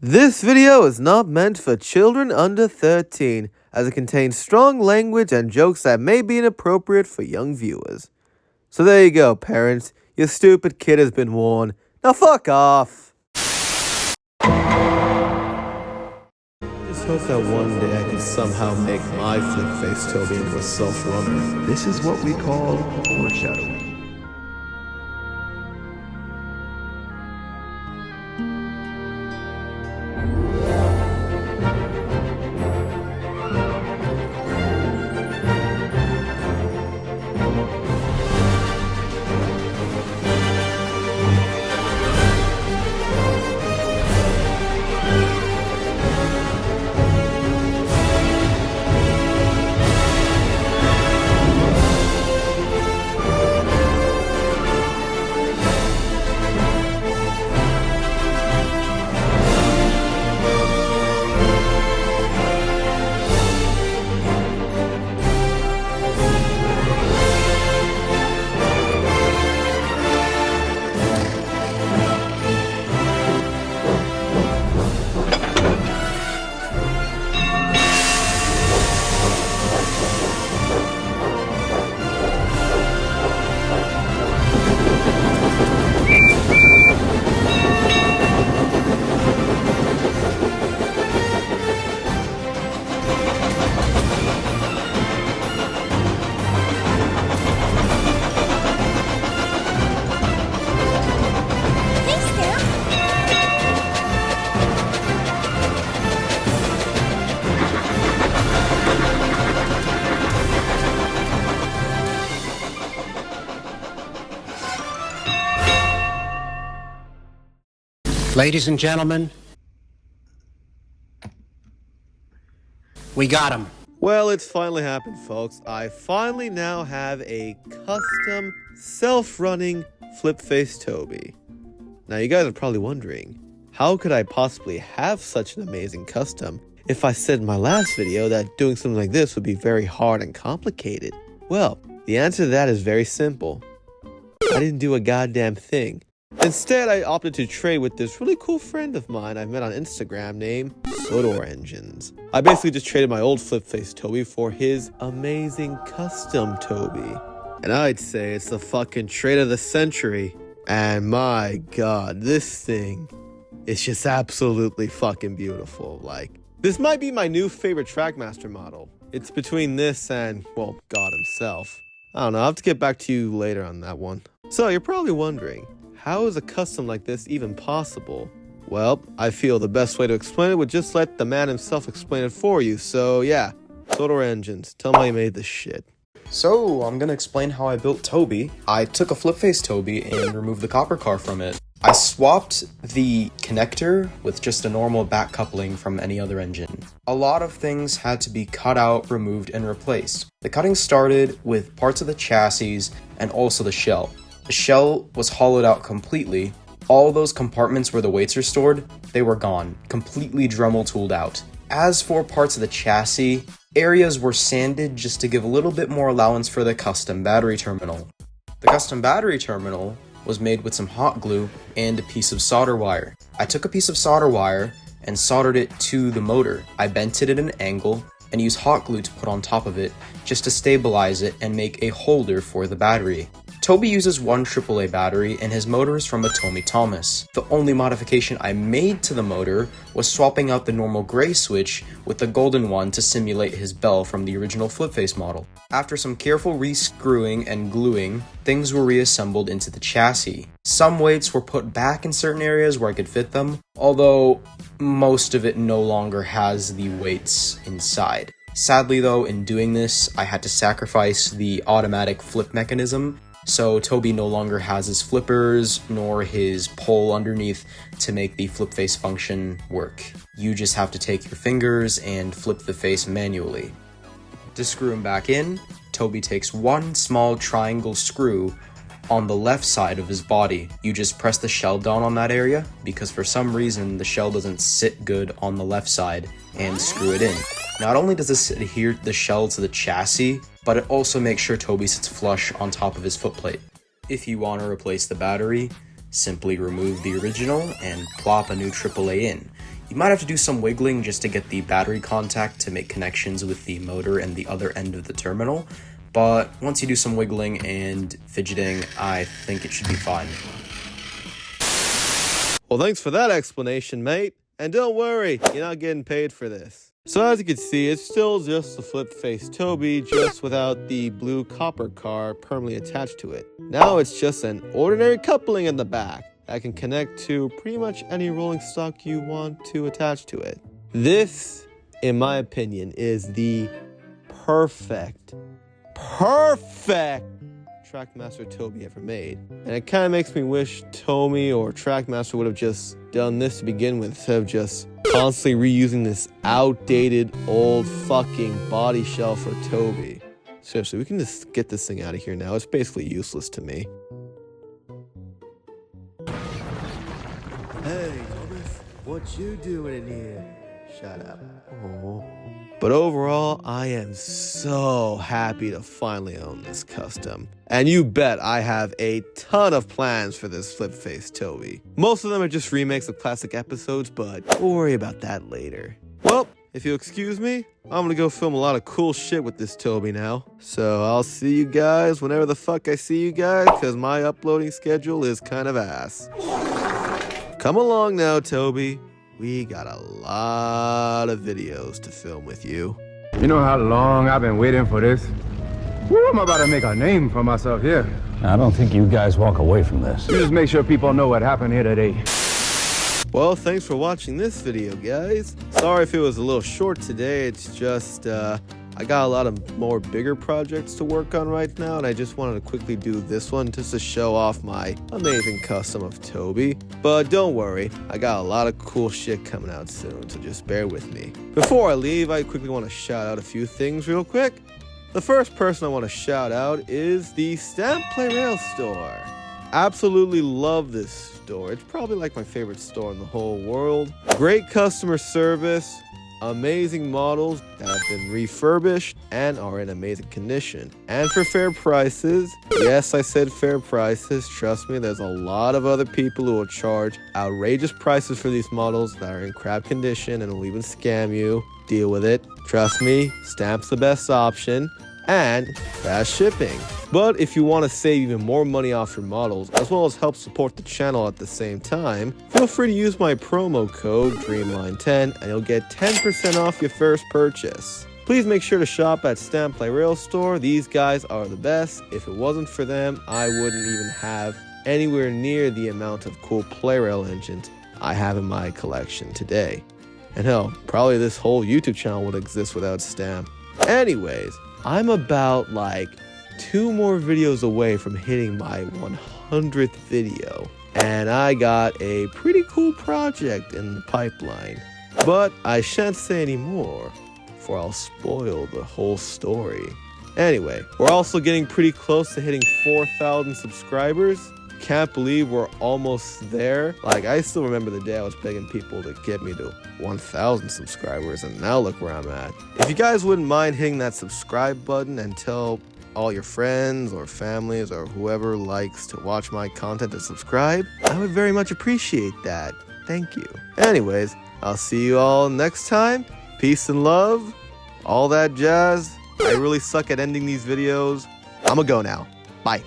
This video is not meant for children under 13, as it contains strong language and jokes that may be inappropriate for young viewers. So there you go, parents. Your stupid kid has been warned. Now fuck off! Just hope that one day I can somehow make my Flip Face Toby into a self-runner. This is what we call foreshadowing. Ladies and gentlemen, we got him. Well, it's finally happened, folks. I finally now have a custom, self-running Flip Face Toby. Now, you guys are probably wondering, how could I possibly have such an amazing custom if I said in my last video that doing something like this would be very hard and complicated? Well, the answer to that is very simple. I didn't do a goddamn thing. Instead, I opted to trade with this really cool friend of mine I've met on Instagram named Sorder Engines. I basically just traded my old Flip Face Toby for his amazing custom Toby. And I'd say it's the fucking trade of the century. And my god, this thing is just absolutely fucking beautiful. Like, this might be my new favorite Trackmaster model. It's between this and, well, God himself. I don't know, I'll have to get back to you later on that one. So, you're probably wondering, how is a custom like this even possible? Well, I feel the best way to explain it would just let the man himself explain it for you. So yeah, Sorder Engines, tell me how you made this shit. So, I'm gonna explain how I built Toby. I took a Flip Face Toby and removed the copper car from it. I swapped the connector with just a normal back coupling from any other engine. A lot of things had to be cut out, removed, and replaced. The cutting started with parts of the chassis and also the shell. The shell was hollowed out completely. All those compartments where the weights are stored, they were gone, completely Dremel tooled out. As for parts of the chassis, areas were sanded just to give a little bit more allowance for the custom battery terminal. The custom battery terminal was made with some hot glue and a piece of solder wire. I took a piece of solder wire and soldered it to the motor. I bent it at an angle and used hot glue to put on top of it just to stabilize it and make a holder for the battery. Toby uses one AAA battery and his motor is from a Tommy Thomas. The only modification I made to the motor was swapping out the normal gray switch with the golden one to simulate his bell from the original Flip Face model. After some careful re-screwing and gluing, things were reassembled into the chassis. Some weights were put back in certain areas where I could fit them, although most of it no longer has the weights inside. Sadly though, in doing this, I had to sacrifice the automatic flip mechanism. So Toby no longer has his flippers nor his pole underneath to make the flip face function work. You just have to take your fingers and flip the face manually. To screw him back in, Toby takes one small triangle screw on the left side of his body. You just press the shell down on that area because for some reason the shell doesn't sit good on the left side, and screw it in. Not only does this adhere the shell to the chassis, but it also makes sure Toby sits flush on top of his footplate. If you want to replace the battery, simply remove the original and plop a new AAA in. You might have to do some wiggling just to get the battery contact to make connections with the motor and the other end of the terminal, but once you do some wiggling and fidgeting, I think it should be fine. Well, thanks for that explanation, mate. And don't worry, you're not getting paid for this. So as you can see, it's still just the Flip Face Toby, just without the blue copper car permanently attached to it. Now it's just an ordinary coupling in the back that can connect to pretty much any rolling stock you want to attach to it. This, in my opinion, is the perfect Trackmaster Toby ever made. And it kind of makes me wish Tomy or Trackmaster would have just done this to begin with, instead of just constantly reusing this outdated old fucking body shell for Toby. Seriously, we can just get this thing out of here now. It's basically useless to me. Hey, Thomas, what you doing in here? Shut up. Oh. But overall, I am so happy to finally own this custom. And you bet I have a ton of plans for this Flip Face Toby. Most of them are just remakes of classic episodes, but we'll worry about that later. Well, if you'll excuse me, I'm gonna go film a lot of cool shit with this Toby now. So I'll see you guys whenever the fuck I see you guys, because my uploading schedule is kind of ass. Come along now, Toby. We got a lot of videos to film with you. You know how long I've been waiting for this? Woo, I'm about to make a name for myself here. I don't think you guys walk away from this. You just make sure people know what happened here today. Well, thanks for watching this video, guys. Sorry if it was a little short today. It's just, I got a lot of more bigger projects to work on right now, and I just wanted to quickly do this one just to show off my amazing custom of Toby. But don't worry, I got a lot of cool shit coming out soon, so just bear with me. Before I leave, I quickly want to shout out a few things real quick. The first person I want to shout out is the Stamp Plarail store. Absolutely love this store. It's probably like my favorite store in the whole world. Great customer service. Amazing models that have been refurbished and are in amazing condition. And for fair prices, yes, I said fair prices, trust me, there's a lot of other people who will charge outrageous prices for these models that are in crap condition and will even scam you. Deal with it. Trust me, Stamp's the best option. And fast shipping. But if you want to save even more money off your models, as well as help support the channel at the same time, feel free to use my promo code DREAMLINE10 and you'll get 10% off your first purchase. Please make sure to shop at Stamp Plarail store. These guys are the best. If it wasn't for them, I wouldn't even have anywhere near the amount of cool Plarail engines I have in my collection today. And hell, probably this whole YouTube channel would exist without Stamp. Anyways, I'm about like 2 more videos away from hitting my 100th video, and I got a pretty cool project in the pipeline. But I shan't say any more, for I'll spoil the whole story. Anyway, we're also getting pretty close to hitting 4,000 subscribers. Can't believe we're almost there. Like, I still remember the day I was begging people to get me to 1,000 subscribers, and now look where I'm at. If you guys wouldn't mind hitting that subscribe button and tell all your friends or families or whoever likes to watch my content to subscribe, I would very much appreciate that. Thank you. Anyways, I'll see you all next time. Peace and love, all that jazz. I really suck at ending these videos. I'ma go now. Bye.